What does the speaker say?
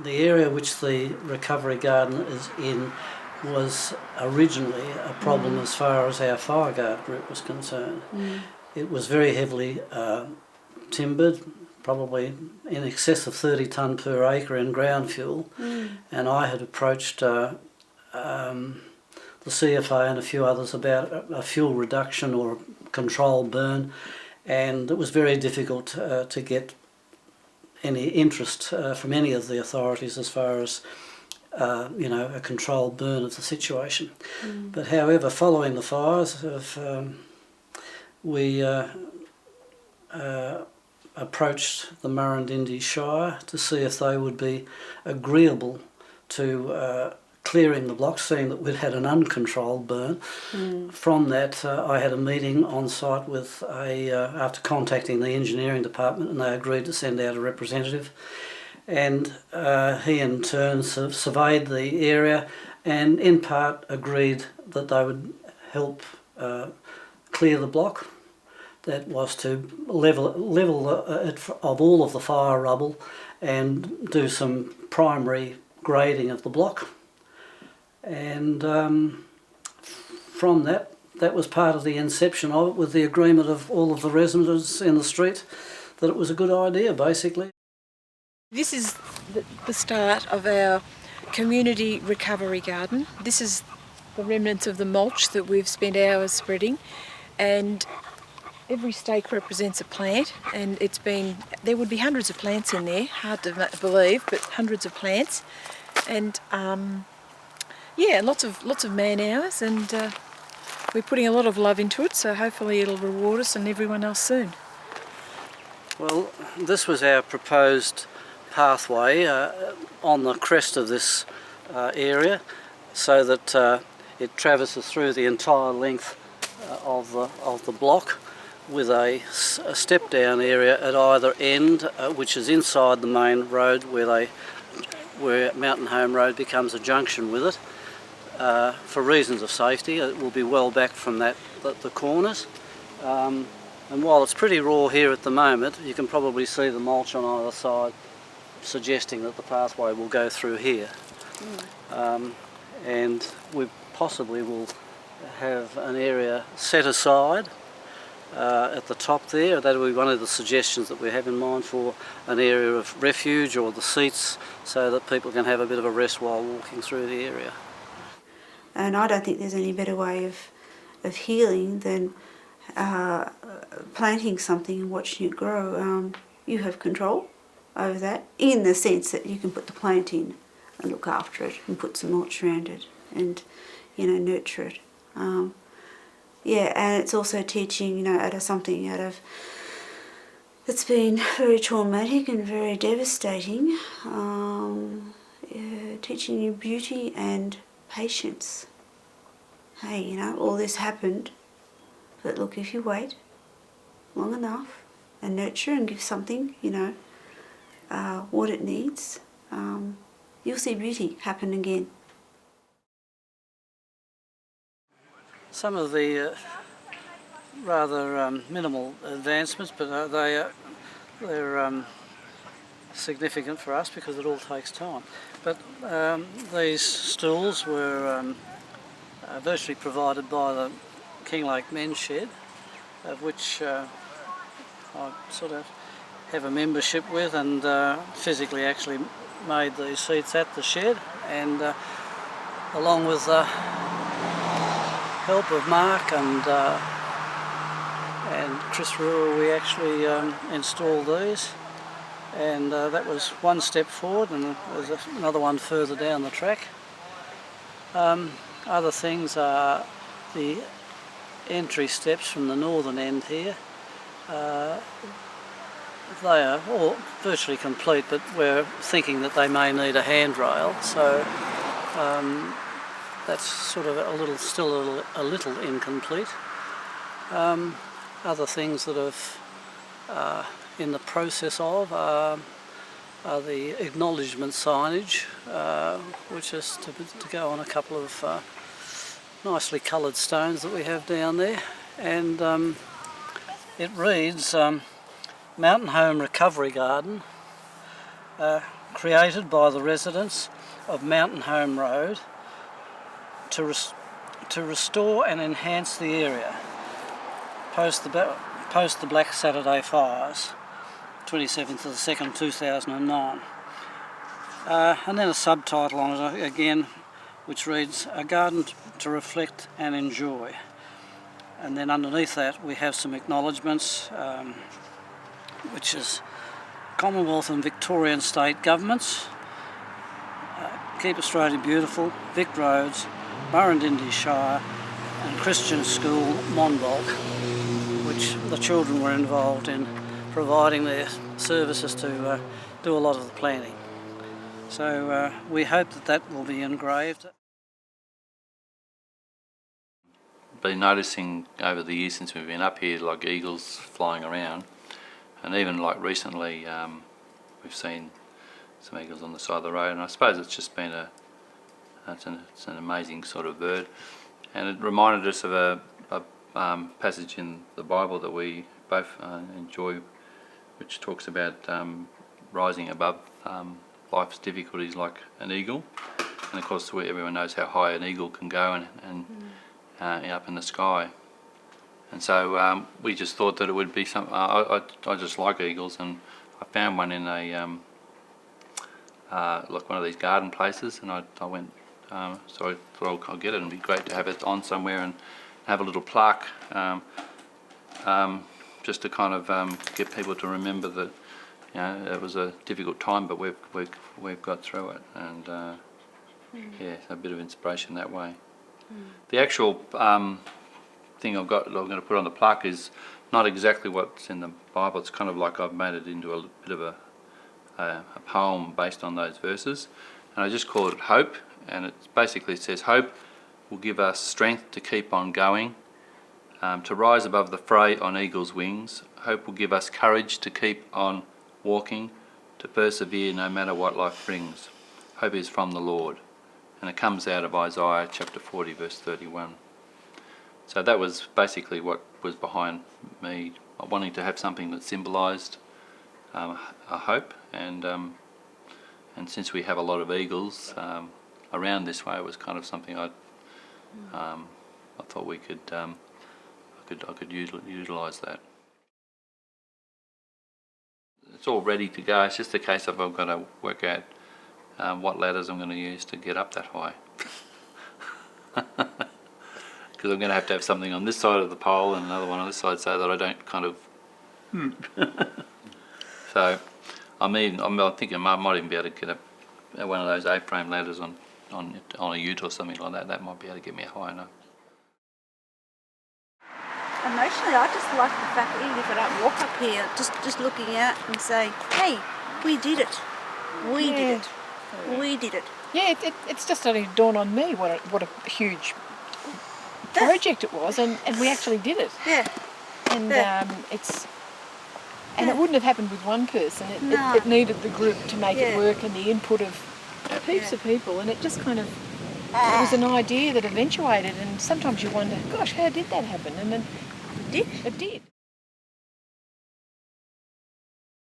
the area which the recovery garden is in was originally a problem as far as our fireguard group was concerned. It was very heavily timbered, probably in excess of 30 tonne per acre in ground fuel, and I had approached the CFA and a few others about a fuel reduction or a controlled burn, and it was very difficult to get any interest from any of the authorities as far as a controlled burn of the situation. But however, following the fires, we approached the Murrindindi Shire to see if they would be agreeable to clearing the block, seeing that we'd had an uncontrolled burn. From that, I had a meeting on site with after contacting the engineering department, and they agreed to send out a representative. And he in turn surveyed the area and in part agreed that they would help clear the block. That was to level it of all of the fire rubble and do some primary grading of the block. And from that was part of the inception of it, with the agreement of all of the residents in the street that it was a good idea, basically. This is the start of our community recovery garden. This is the remnants of the mulch that we've spent hours spreading, and every stake represents a plant, and there would be hundreds of plants in there, hard to believe, but hundreds of plants, and lots of man hours, and we're putting a lot of love into it, so hopefully it'll reward us and everyone else soon. Well, this was our proposed pathway on the crest of this area, so that it traverses through the entire length of the block, with a step-down area at either end, which is inside the main road, where Mountain Home Road becomes a junction with it. For reasons of safety, it will be well back from the corners. And while it's pretty raw here at the moment, you can probably see the mulch on either side, suggesting that the pathway will go through here. And we possibly will have an area set aside at the top there. That will be one of the suggestions that we have in mind for an area of refuge, or the seats, so that people can have a bit of a rest while walking through the area. And I don't think there's any better way of healing than planting something and watching it grow. You have control over that, in the sense that you can put the plant in and look after it and put some mulch around it and nurture it. And it's also teaching something that's been very traumatic and very devastating, teaching you beauty and patience. Hey, all this happened, but look, if you wait long enough and nurture and give something, what it needs, you'll see beauty happen again. Some of the rather minimal advancements, but they're significant for us because it all takes time. But these stools were virtually provided by the Kinglake men's shed, of which I sort of have a membership with, and physically actually made these seats at the shed, and along with the help of Mark and Chris Rural, we actually installed these, and that was one step forward, and there's another one further down the track. Other things are the entry steps from the northern end here. They are all virtually complete, but we're thinking that they may need a handrail, so that's sort of still a little incomplete. Other things that are in the process of are the acknowledgement signage, which is to go on a couple of nicely coloured stones that we have down there, and it reads Mountain Home Recovery Garden, created by the residents of Mountain Home Road to restore and enhance the area post the Black Saturday fires, 27th of the 2nd, 2009. And then a subtitle on it again, which reads, "A Garden to Reflect and Enjoy." And then underneath that we have some acknowledgements, which is Commonwealth and Victorian state governments, Keep Australia Beautiful, Vic Roads, Murrindindi Shire and Christian School Monbulk, which the children were involved in providing their services to do a lot of the planning. So we hope that will be engraved. Been noticing over the years since we've been up here, like eagles flying around, and even like recently we've seen some eagles on the side of the road, and I suppose it's just been it's an amazing sort of bird, and it reminded us of a passage in the Bible that we both enjoy, which talks about rising above life's difficulties like an eagle. And of course everyone knows how high an eagle can go and up in the sky. And so we just thought that it would be something. I just like eagles, and I found one in a like one of these garden places, and I went, so I thought I'll get it, and it'd be great to have it on somewhere and have a little plaque, just to kind of get people to remember that, you know, it was a difficult time, but we've got through it, and yeah, a bit of inspiration that way. The actual thing I'm going to put on the plaque is not exactly what's in the Bible. It's kind of like I've made it into a bit of a poem based on those verses, and I just call it Hope. And it basically says, "Hope will give us strength to keep on going, to rise above the fray on eagle's wings. Hope will give us courage to keep on walking, to persevere no matter what life brings. Hope is from the Lord." And it comes out of Isaiah chapter 40 verse 31. So that was basically what was behind me wanting to have something that symbolised a hope, and since we have a lot of eagles around this way, it was kind of something I thought we could I could utilise that. It's all ready to go. It's just a case of I've got to work out what ladders I'm going to use to get up that high. Because I'm going to have something on this side of the pole and another one on this side, so that I don't kind of. So I'm thinking I might even be able to get one of those A-frame ladders on a ute or something like that. That might be able to get me high enough. Emotionally, I just like the fact that even if I don't walk up here, just looking out and saying, "Hey, we did it. We did it. We did it." Yeah, it's just starting to dawn on me what a huge project it was, and we actually did it. Yeah. And Yeah. it wouldn't have happened with one person. It needed the group to make it work, and the input of heaps of people, and it just kind of, it was an idea that eventuated, and sometimes you wonder, gosh, how did that happen? And then it did.